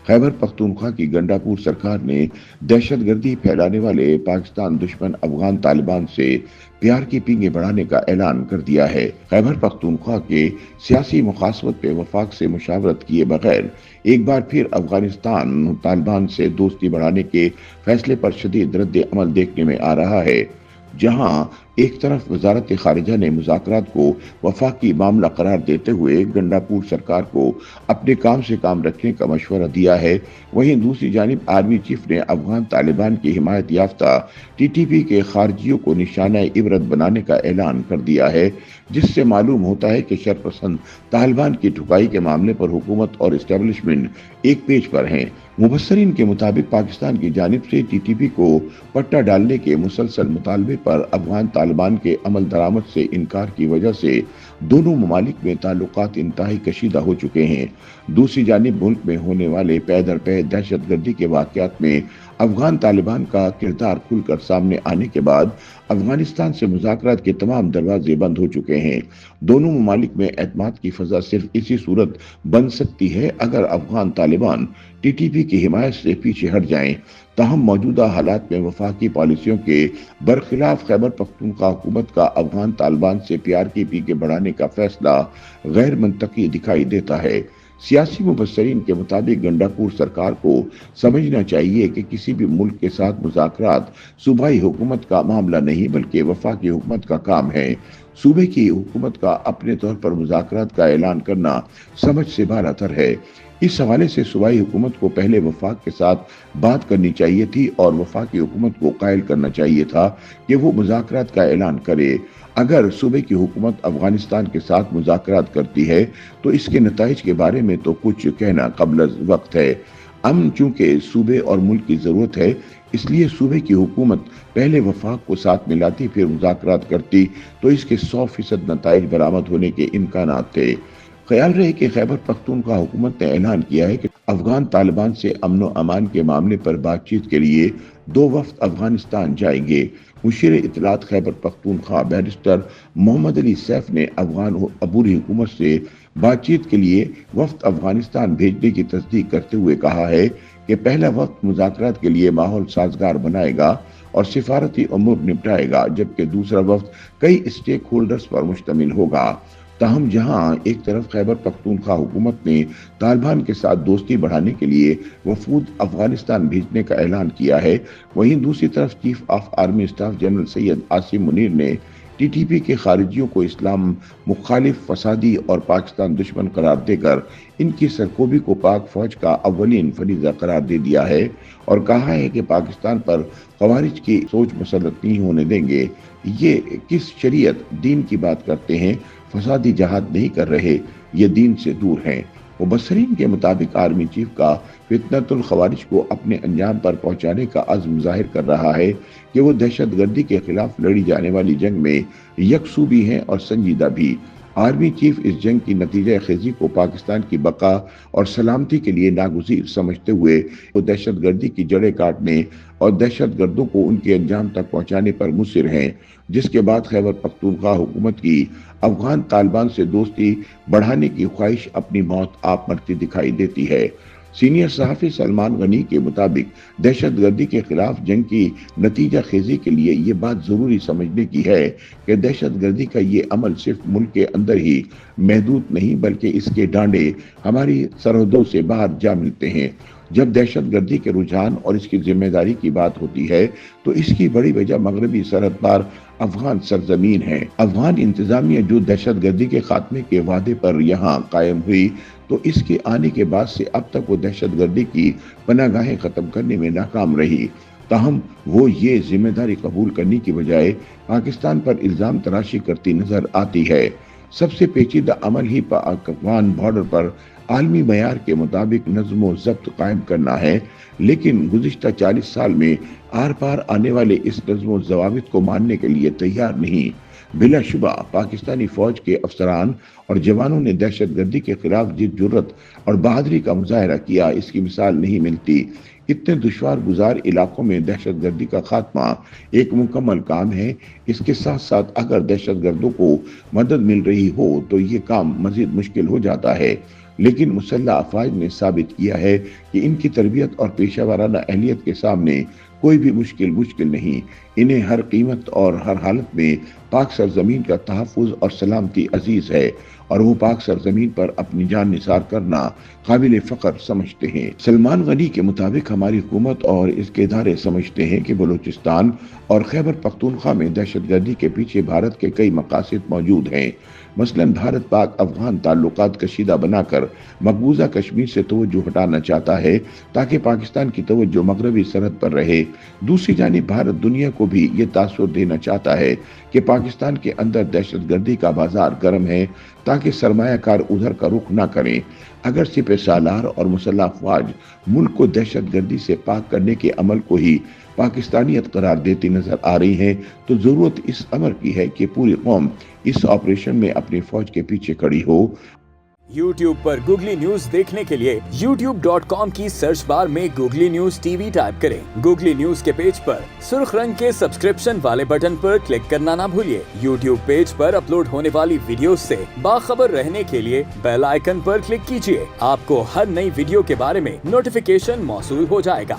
خیبر پختونخوا کی گنڈاپور سرکار نے دہشت گردی پھیلانے والے پاکستان دشمن افغان طالبان سے پیار کی پینگیں بڑھانے کا اعلان کر دیا ہے۔ خیبر پختونخوا کے سیاسی مخاصمت پہ وفاق سے مشاورت کیے بغیر ایک بار پھر افغانستان طالبان سے دوستی بڑھانے کے فیصلے پر شدید رد عمل دیکھنے میں آ رہا ہے۔ جہاں ایک طرف وزارت خارجہ نے مذاکرات کو وفاقی معاملہ قرار دیتے ہوئے گنڈاپور سرکار کو اپنے کام سے کام رکھنے کا مشورہ دیا ہے، وہیں دوسری جانب آرمی چیف نے افغان طالبان کی حمایت یافتہ ٹی ٹی پی کے خارجیوں کو نشانہ عبرت بنانے کا اعلان کر دیا ہے، جس سے معلوم ہوتا ہے کہ شرپسند طالبان کی ٹھکائی کے معاملے پر حکومت اور اسٹیبلشمنٹ ایک پیج پر ہیں۔ مبصرین کے مطابق پاکستان کی جانب سے ٹی ٹی پی کو پٹا ڈالنے کے مسلسل مطالبے پر افغان طالبان کے عمل درآمد سے انکار کی وجہ سے دونوں ممالک میں تعلقات انتہائی کشیدہ ہو چکے ہیں۔ دوسری جانب ملک میں ہونے والے پے در پے دہشت گردی کے واقعات میں افغان طالبان کا کردار کھل کر سامنے آنے کے بعد افغانستان سے مذاکرات کے تمام دروازے بند ہو چکے ہیں۔ دونوں ممالک میں اعتماد کی فضا صرف اسی صورت بن سکتی ہے اگر Afghan Taliban T T P کی حمایت سے پیچھے ہٹ جائیں۔ تاہم موجودہ حالات میں وفاقی پالیسیوں کے برخلاف خیبر پختونخوا حکومت کا افغان طالبان سے پیار کی پینگیں بڑھانے کا فیصلہ غیر منطقی دکھائی دیتا ہے۔ سیاسی مبصرین کے مطابق گنڈاپور سرکار کو سمجھنا چاہیے کہ کسی بھی ملک کے ساتھ مذاکرات صوبائی حکومت کا معاملہ نہیں بلکہ وفاقی حکومت کا کام ہے۔ صوبے کی حکومت کا اپنے طور پر مذاکرات کا اعلان کرنا سمجھ سے بالا تر ہے۔ اس حوالے سے صوبائی حکومت کو پہلے وفاق کے ساتھ بات کرنی چاہیے تھی اور وفاقی حکومت کو قائل کرنا چاہیے تھا کہ وہ مذاکرات کا اعلان کرے۔ اگر صوبے کی حکومت افغانستان کے ساتھ مذاکرات کرتی ہے تو اس کے نتائج کے بارے میں تو کچھ کہنا قبل از وقت ہے۔ چونکہ صوبے اور ملک کی ضرورت ہے، اس لیے صوبے کی حکومت پہلے وفاق کو ساتھ ملاتی پھر مذاکرات کرتی تو اس کے 100% نتائج برآمد ہونے کے امکانات تھے۔ خیال رہے کہ خیبر پختونخوا حکومت نے اعلان کیا ہے کہ افغان طالبان سے امن و امان کے معاملے پر بات چیت کے لیے 2 وفد افغانستان جائیں گے۔ مشیر اطلاعات خیبر پختونخوا بیرسٹر محمد علی سیف نے افغان عبوری حکومت سے بات چیت کے لیے وفد افغانستان بھیجنے کی تصدیق کرتے ہوئے کہا ہے کہ پہلا وفد مذاکرات کے لیے ماحول سازگار بنائے گا اور سفارتی امور نپٹائے گا، جبکہ دوسرا وفد کئی اسٹیک ہولڈرز پر مشتمل ہوگا۔ تاہم جہاں ایک طرف خیبر پختونخوا حکومت نے طالبان کے ساتھ دوستی بڑھانے کے لیے وفود افغانستان بھیجنے کا اعلان کیا ہے، وہیں دوسری طرف chief of army staff general Syed Asim Munir نے ٹی ٹی پی کے خارجیوں کو اسلام مخالف، فسادی اور پاکستان دشمن قرار دے کر ان کی سرکوبی کو پاک فوج کا اولین فریضہ قرار دے دیا ہے اور کہا ہے کہ پاکستان پر خوارج کی سوچ مسلط نہیں ہونے دیں گے۔ یہ کس شریعت دین کی بات کرتے ہیں، فسادی جہاد نہیں کر رہے، یہ دین سے دور ہیں۔ مبصرین کے مطابق آرمی چیف کا فتنۃ الخوارج کو اپنے انجام پر پہنچانے کا عزم ظاہر کر رہا ہے کہ وہ دہشت گردی کے خلاف لڑی جانے والی جنگ میں یکسو بھی ہیں اور سنجیدہ بھی۔ آرمی چیف اس جنگ کی نتیجہ خیزی کو پاکستان کی بقا اور سلامتی کے لیے ناگزیر سمجھتے ہوئے وہ دہشت گردی کی جڑیں کاٹنے اور دہشت گردوں کو ان کے انجام تک پہنچانے پر مصر ہیں، جس کے بعد خیبر پختونخوا حکومت کی افغان طالبان سے دوستی بڑھانے کی خواہش اپنی موت آپ مرتی دکھائی دیتی ہے۔ سینئر صحافی سلمان غنی کے مطابق دہشت گردی کے خلاف جنگ کی نتیجہ خیزی کے لیے یہ بات ضروری سمجھنے کی ہے کہ دہشت گردی کا یہ عمل صرف ملک کے اندر ہی محدود نہیں بلکہ اس کے ڈانڈے ہماری سرحدوں سے باہر جا ملتے ہیں۔ جب دہشت گردی کے رجحان اور اس کی ذمہ داری کی بات ہوتی ہے تو اس کی بڑی وجہ مغربی سرحد پار افغان سرزمین ہے۔ افغان انتظامیہ جو دہشت گردی کے خاتمے کے وعدے پر یہاں قائم ہوئی تو اس کے آنے کے بعد سے اب تک وہ دہشت گردی کی پناہ گاہیں ختم کرنے میں ناکام رہی۔ تاہم وہ یہ ذمہ داری قبول کرنے کی بجائے پاکستان پر الزام تراشی کرتی نظر آتی ہے۔ سب سے پیچیدہ عمل ہی پاک افغان بارڈر پر عالمی معیار کے مطابق نظم و ضبط قائم کرنا ہے، لیکن گزشتہ 40 سال میں آر پار آنے والے اس نظم و ضوابط کو ماننے کے لیے تیار نہیں۔ بلا شبہ پاکستانی فوج کے افسران اور جوانوں نے دہشت گردی کے خلاف جس جرت اور بہادری کا مظاہرہ کیا، اس کی مثال نہیں ملتی۔ اتنے دشوار گزار علاقوں میں دہشت گردی کا خاتمہ ایک مکمل کام ہے۔ اس کے ساتھ ساتھ اگر دہشت گردوں کو مدد مل رہی ہو تو یہ کام مزید مشکل ہو جاتا ہے۔ لیکن مسلح افواج نے ثابت کیا ہے کہ ان کی تربیت اور پیشہ ورانہ اہلیت کے سامنے کوئی بھی مشکل نہیں۔ انہیں ہر قیمت اور ہر حالت میں پاک سرزمین کا تحفظ اور سلامتی عزیز ہے اور وہ پاک سرزمین پر اپنی جان نثار کرنا قابل فخر سمجھتے ہیں۔ سلمان غنی کے مطابق ہماری حکومت اور اس کے ادارے سمجھتے ہیں کہ بلوچستان اور خیبر پختونخوا میں دہشت گردی کے پیچھے بھارت کے کئی مقاصد موجود ہیں۔ مثلاً بھارت پاک افغان تعلقات کشیدہ بنا کر مقبوضہ کشمیر سے توجہ ہٹانا چاہتا ہے تاکہ پاکستان کی توجہ مغربی سرحد پر رہے۔ دوسری جانب بھارت دنیا کو بھی یہ تاثر دینا چاہتا ہے کہ پاکستان کے اندر دہشت گردی کا بازار گرم ہے تاکہ سرمایہ کار ادھر کا رخ نہ کریں۔ اگر سپہ سالار اور مسلح افواج ملک کو دہشت گردی سے پاک کرنے کے عمل کو ہی پاکستانیت قرار دیتی نظر آ رہی ہے تو ضرورت اس امر کی ہے کہ پوری قوم اس آپریشن میں اپنی فوج کے پیچھے کھڑی ہو۔ YouTube پر گوگلی نیوز دیکھنے کے لیے youtube.com کی سرچ بار میں googly news T V type کریں۔ گوگلی نیوز کے پیج پر سرخ رنگ کے سبسکرپشن والے بٹن پر کلک کرنا نہ بھولیے۔ YouTube پیج پر اپلوڈ ہونے والی ویڈیوز سے باخبر رہنے کے لیے بیل آئیکن پر کلک کیجیے۔ آپ کو ہر نئی ویڈیو کے بارے میں نوٹیفیکیشن موصول ہو جائے گا۔